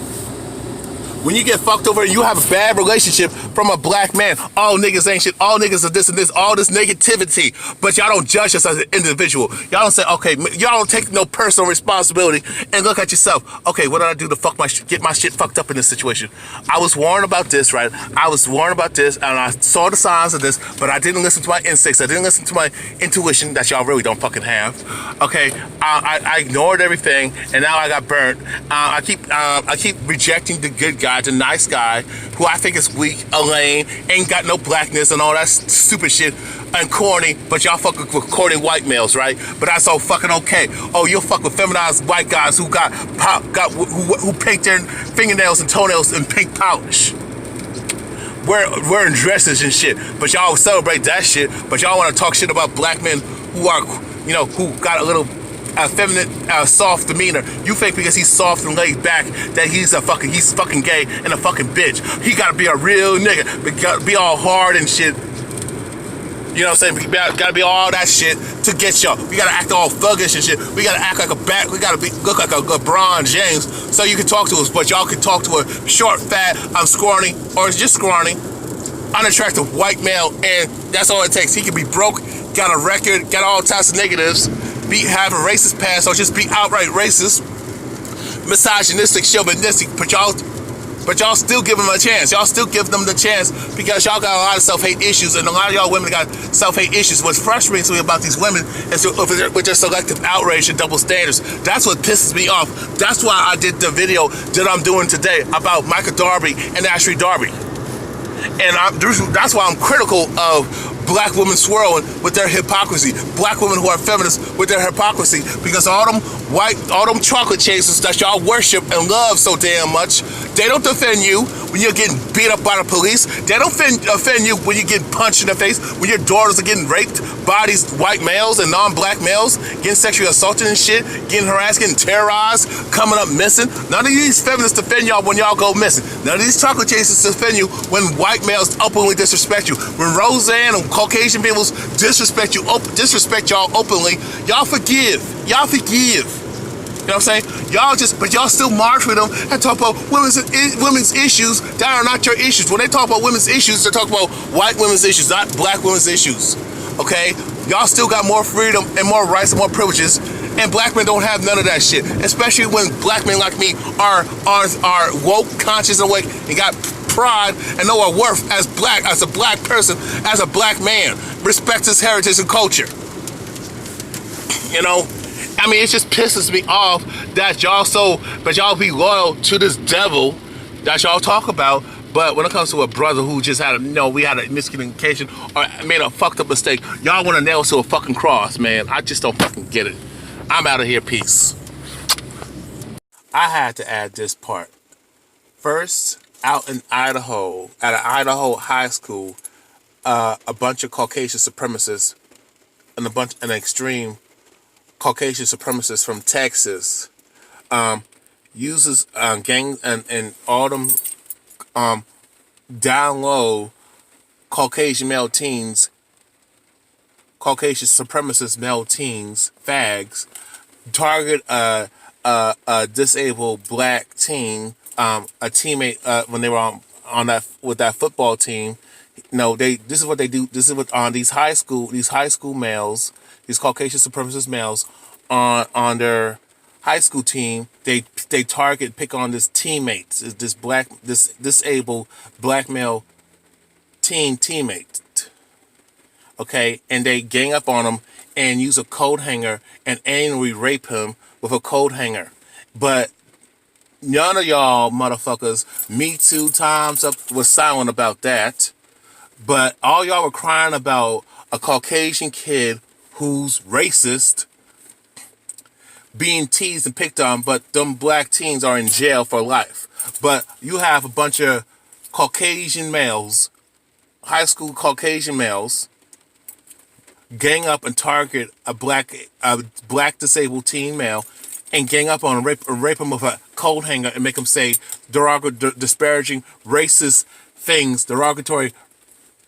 When you get fucked over and you have a bad relationship from a black man, all niggas ain't shit, all niggas are this and this, all this negativity, but y'all don't judge us as an individual. Y'all don't say, okay, y'all don't take no personal responsibility and look at yourself. Okay, what did I do to get my shit fucked up in this situation? I was warned about this, right? I was warned about this, and I saw the signs of this, but I didn't listen to my instincts. I didn't listen to my intuition that y'all really don't fucking have. Okay, I ignored everything, and now I got burnt. I keep rejecting the good guy, the nice guy, who I think is weak, a lame, ain't got no blackness and all that stupid shit, and corny, but y'all fucking with corny white males, right? But that's all fucking okay. You'll fuck with feminized white guys who who paint their fingernails and toenails in pink polish, wearing dresses and shit, but y'all celebrate that shit, but y'all want to talk shit about black men who are, who got a little feminine, soft demeanor. You think because he's soft and laid back that he's fucking gay and a fucking bitch. He gotta be a real nigga, but gotta be all hard and shit. You know what I'm saying? We gotta be all that shit to get y'all. We gotta act all thuggish and shit. We gotta act like a bat. We gotta look like a LeBron James so you can talk to us, but y'all can talk to a short, fat, scrawny, or just scrawny, unattractive white male, and that's all it takes. He can be broke, got a record, got all types of negatives, have a racist past, or just be outright racist, misogynistic, chauvinistic, but y'all still give them a chance. Y'all still give them the chance because y'all got a lot of self-hate issues, and a lot of y'all women got self-hate issues. What frustrates me about these women is with their selective outrage and double standards. That's what pisses me off. That's why I did the video that I'm doing today about Michael Darby and Ashley Darby. And that's why I'm critical of black women swirling with their hypocrisy, black women who are feminists with their hypocrisy, because all them chocolate chasers that y'all worship and love so damn much, they don't defend you when you're getting beat up by the police. They don't offend you when you get punched in the face, when your daughters are getting raped by these white males and non-black males, getting sexually assaulted and shit, getting harassed, getting terrorized, coming up missing. None of these feminists defend y'all when y'all go missing. None of these chocolate chasers defend you when white males openly disrespect you. When Roseanne and Caucasian people disrespect y'all openly, y'all forgive. Y'all forgive. You know what I'm saying? But y'all still march with them and talk about women's issues that are not your issues. When they talk about women's issues, they're talking about white women's issues, not black women's issues. Okay? Y'all still got more freedom and more rights and more privileges, and black men don't have none of that shit. Especially when black men like me are woke, conscious, and awake, and got pride and know our worth as a black person, as a black man. Respect his heritage and culture. You know? I mean, it just pisses me off that y'all be loyal to this devil that y'all talk about, But when it comes to a brother who just had we had a miscommunication or made a fucked up mistake, y'all want to nail us to a fucking cross, man. I just don't fucking get it. I'm out of here. Peace. I had to add this part. First, out in Idaho, at an Idaho high school, a bunch of Caucasian supremacists and an extreme Caucasian supremacists from Texas uses gangs and all them down low Caucasian male teens, Caucasian supremacist male teens, fags, target a disabled black teen, a teammate when they were on that with that football team. This is what they do. This is what on these high school males, these Caucasian supremacist males on their high school team, they pick on this teammate, this disabled black male teammate. Okay, and they gang up on him and use a coat hanger and anally rape him with a coat hanger. But none of y'all motherfuckers, Me Too times up, was silent about that. But all y'all were crying about a Caucasian kid who's racist being teased and picked on, but them black teens are in jail for life. But you have a bunch of Caucasian males, high school Caucasian males, gang up and target a black disabled teen male and gang up on him, rape him with a coat hanger and make him say disparaging, racist things, derogatory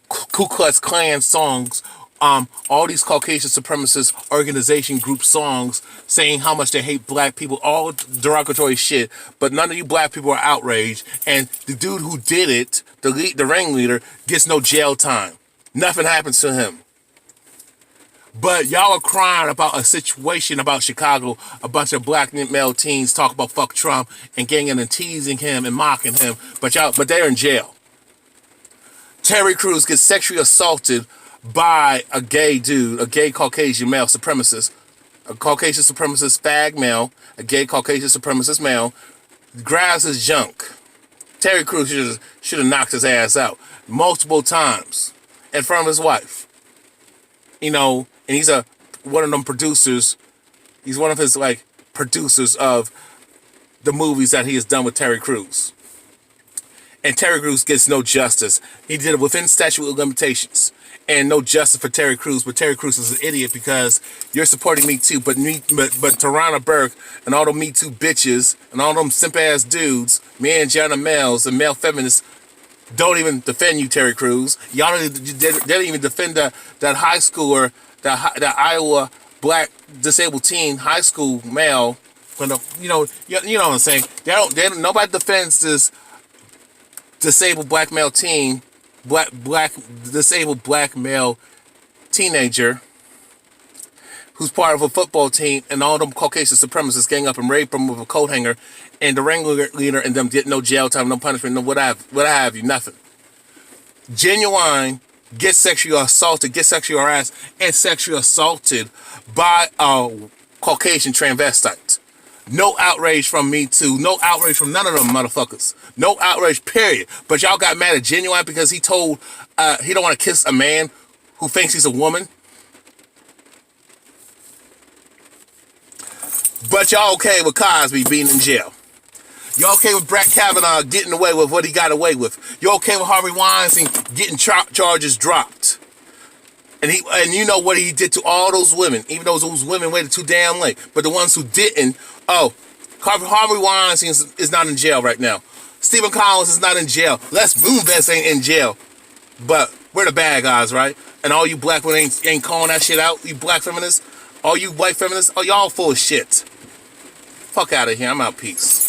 Ku Klux Klan songs, all these Caucasian supremacist organization group songs saying how much they hate black people, all derogatory shit, but none of you black people are outraged, and the dude who did it, the ringleader, gets no jail time. Nothing happens to him. But y'all are crying about a situation about Chicago, a bunch of black male teens talk about fuck Trump and ganging and teasing him and mocking him, but they're in jail. Terry Crews gets sexually assaulted by a gay dude, a gay Caucasian male supremacist, a Caucasian supremacist fag male, a gay Caucasian supremacist male, grabs his junk. Terry Crews should have knocked his ass out multiple times in front of his wife. And he's one of them producers. He's one of his producers of the movies that he has done with Terry Crews. And Terry Crews gets no justice. He did it within statute of limitations. And no justice for Terry Crews, but Terry Crews is an idiot because you're supporting Me Too, but Tarana Burke and all the Me Too bitches and all them simp ass dudes, man, Jana males and male feminists, don't even defend you, Terry Crews. Y'all they didn't even defend that high schooler, that Iowa black disabled teen high school male. You know what I'm saying? Nobody defends this disabled black male teen. Disabled black male teenager who's part of a football team, and all them Caucasian supremacists gang up and rape him with a coat hanger, and the ringleader and them get no jail time, no punishment, no what have you, nothing. Genuine gets sexually assaulted, gets sexually harassed, and sexually assaulted by a Caucasian transvestite. No outrage from Me Too. No outrage from none of them motherfuckers. No outrage, period. But y'all got mad at Genuine because he told he don't want to kiss a man who thinks he's a woman. But y'all okay with Cosby being in jail. Y'all okay with Brett Kavanaugh getting away with what he got away with. You're okay with Harvey Weinstein getting charges dropped. And you know what he did to all those women, even though those women waited too damn late. But the ones who didn't, Harvey Weinstein is not in jail right now. Stephen Collins is not in jail. Les Moonves ain't in jail. But we're the bad guys, right? And all you black women ain't calling that shit out, you black feminists. All you white feminists, y'all full of shit. Fuck out of here. I'm out. Peace.